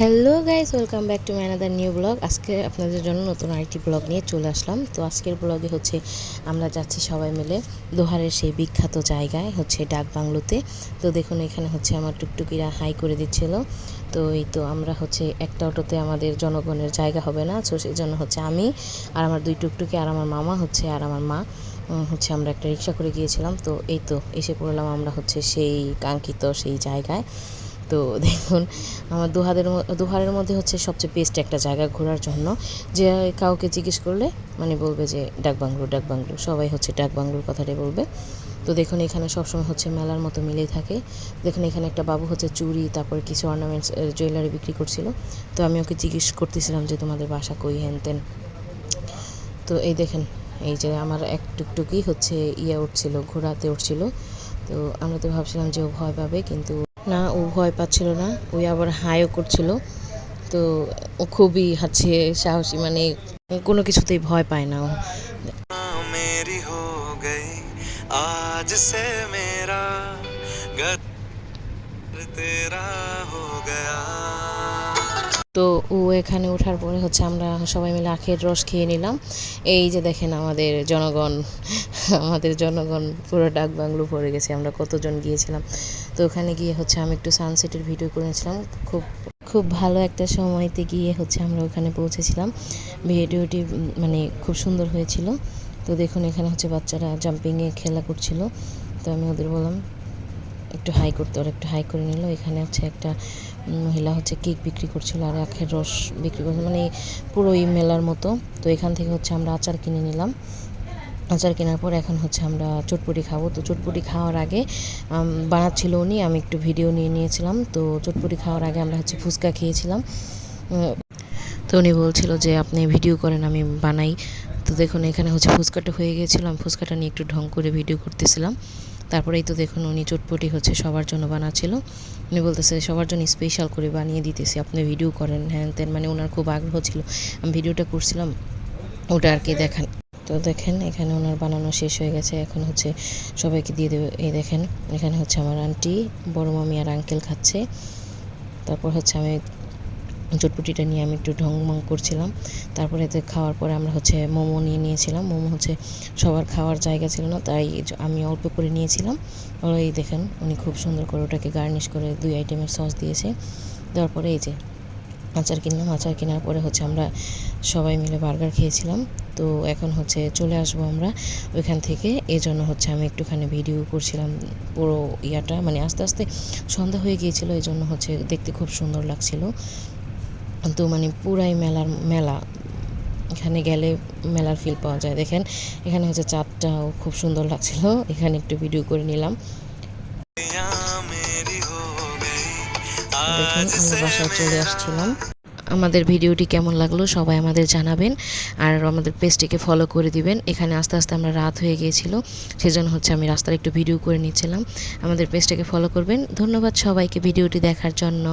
Hello guys, welcome back to my another new blog. আজকে আপনাদের জন্য নতুন আরেকটি ব্লগ নিয়ে চলে আসলাম। তো আজকের ব্লগে হচ্ছে আমরা যাচ্ছি সবাই মিলে দোহারের সেই বিখ্যাত জায়গায় হচ্ছে ডাক বাংলোতে। তো দেখুন এখানে হচ্ছে আমার টুকটুকিরা হাই করে দিচ্ছিল। তো এই তো আমরা হচ্ছে একটা অটোতে আমাদের জনগণের জায়গা হবে না, তো সেই জন্য হচ্ছে আমি আর আমার দুই টুকটুকি আর আমার মামা হচ্ছে আর আমার মা হচ্ছে আমরা একটা রিক্সা করে গিয়েছিলাম। তো এই তো এসে পড়লাম আমরা হচ্ছে সেই কাঙ্ক্ষিত সেই জায়গায়। তো দেখুন আমার দোহারের মধ্যে হচ্ছে সবচেয়ে বেস্ট একটা জায়গা ঘোরার জন্য। যে কাউকে জিজ্ঞেস করলে মানে বলবে যে ডাকবাংলো ডাকবাংলো, সবাই হচ্ছে ডাকবাংলোর কথাটাই বলবে। তো দেখুন এখানে সবসময় হচ্ছে মেলার মতো মিলেই থাকে। দেখুন এখানে একটা বাবু হচ্ছে চুড়ি তারপরে কিছু অর্নামেন্টস জুয়েলারি বিক্রি করছিল। তো আমি ওকে জিজ্ঞেস করতেছিলাম যে তোমাদের বাসা কই হেন তেন। তো এই দেখেন এই যে আমার এক টুকটুকি হচ্ছে উঠছিল, ঘোড়াতে উঠছিল। তো আমরা তো ভাবছিলাম যে ও ভয় পাবে, কিন্তু না, ও ভয় পাচ্ছিল না, ওই আবার হাইও করছিল। তো ও খুবই হচ্ছে সাহসী, মানে কোনো কিছুতেই ভয় পায় না ও। मेरी हो गई आज से मेरा घर तेरा हो गया। তো ও এখানে ওঠার পরে হচ্ছে আমরা সবাই মিলে আখের রস খেয়ে নিলাম। এই যে দেখেন আমাদের জনগণ পুরো ডাক বাংলো ভরে গেছে। আমরা কতজন গিয়েছিলাম। তো ওখানে গিয়ে হচ্ছে আমি একটু সানসেটের ভিডিও করেছিলাম। খুব খুব ভালো একটা সময়তে গিয়ে হচ্ছে আমরা ওখানে পৌঁছেছিলাম। ভিডিওটি মানে খুব সুন্দর হয়েছিল। তো দেখুন এখানে হচ্ছে বাচ্চারা জাম্পিংয়ে খেলা করছিল। তো আমি ওদের বললাম একটু হাই করতে, ওরা একটু হাই করে নিল। এখানে হচ্ছে একটা মহিলা হচ্ছে কেক বিক্রি করছিল আর আখের রস বিক্রি করছিল, মানে পুরোই মেলার মতো। তো এখান থেকে হচ্ছে আমরা আচার কিনে নিলাম। আচার কেনার পর এখন হচ্ছে আমরা চটপটি খাবো। তো চটপটি খাওয়ার আগে বানাচ্ছিল উনি, আমি একটু ভিডিও নিয়ে নিয়েছিলাম। তো চটপটি খাওয়ার আগে আমরা হচ্ছে ফুচকা খেয়েছিলাম। তো উনি বলছিল যে আপনি ভিডিও করেন, আমি বানাই। তো দেখুন এখানে হচ্ছে ফুচকাটা হয়ে গিয়েছিলাম, ফুচকাটা নিয়ে একটু ঢং করে ভিডিও করতেছিলাম। তারপরেই তো দেখুন উনি চটপটি হচ্ছে সবার জন্য বানাচ্ছিল। উনি বলতেছে সবার জন্য স্পেশাল করে বানিয়ে দিতেছি, আপনি ভিডিও করেন হ্যান তেন, মানে ওনার খুব আগ্রহ ছিল। আমি ভিডিওটা করছিলাম ওটা আর কি দেখান। তো দেখেন এখানে ওনার বানানো শেষ হয়ে গেছে, এখন হচ্ছে সবাইকে দিয়ে দেবে। এই দেখেন এখানে হচ্ছে আমার আন্টি, বড় মামি আর আঙ্কেল খাচ্ছে। তারপর হচ্ছে আমি চটপটিটা নিয়ে আমি একটু ঢংমং করছিলাম। তারপরে এতে খাওয়ার পরে আমরা হচ্ছে মোমো নিয়ে নিয়েছিলাম। মোমো হচ্ছে সবার খাওয়ার জায়গা ছিল না, তাই আমি অল্প করে নিয়েছিলাম। এই দেখেন উনি খুব সুন্দর করে ওটাকে গার্নিশ করে 2 আইটেমের সস দিয়েছে। দেওয়ার পরে এই যে আচার কিনলাম। আচার কেনার পরে হচ্ছে আমরা সবাই মিলে বার্গার খেয়েছিলাম। তো এখন হচ্ছে চলে আসবো আমরা ওইখান থেকে, এই জন্য হচ্ছে আমি একটুখানি ভিডিও করছিলাম পুরো ইয়াটা, মানে আস্তে আস্তে সন্ধ্যা হয়ে গিয়েছিলো, এই জন্য হচ্ছে দেখতে খুব সুন্দর লাগছিল। তো মানে পুরাই মেলা, এখানে গেলে মেলার ফিল পাওয়া যায়। দেখেন এখানে হচ্ছে চাঁদটাও খুব সুন্দর লাগছিল, এখানে একটু ভিডিও করে নিলাম। দেখুন আমরা বাসায় চলে আসছিলাম। আমাদের ভিডিওটি কেমন লাগলো সবাই আমাদের জানাবেন, আর আমাদের পেজটিকে ফলো করে দিবেন। এখানে আস্তে আস্তে আমরা রাত হয়ে গিয়েছিল, সেজন্য হচ্ছে আমি রাস্তার একটু ভিডিও করে নিচ্ছিলাম। আমাদের পেজটাকে ফলো করবেন। ধন্যবাদ সবাইকে ভিডিওটি দেখার জন্য।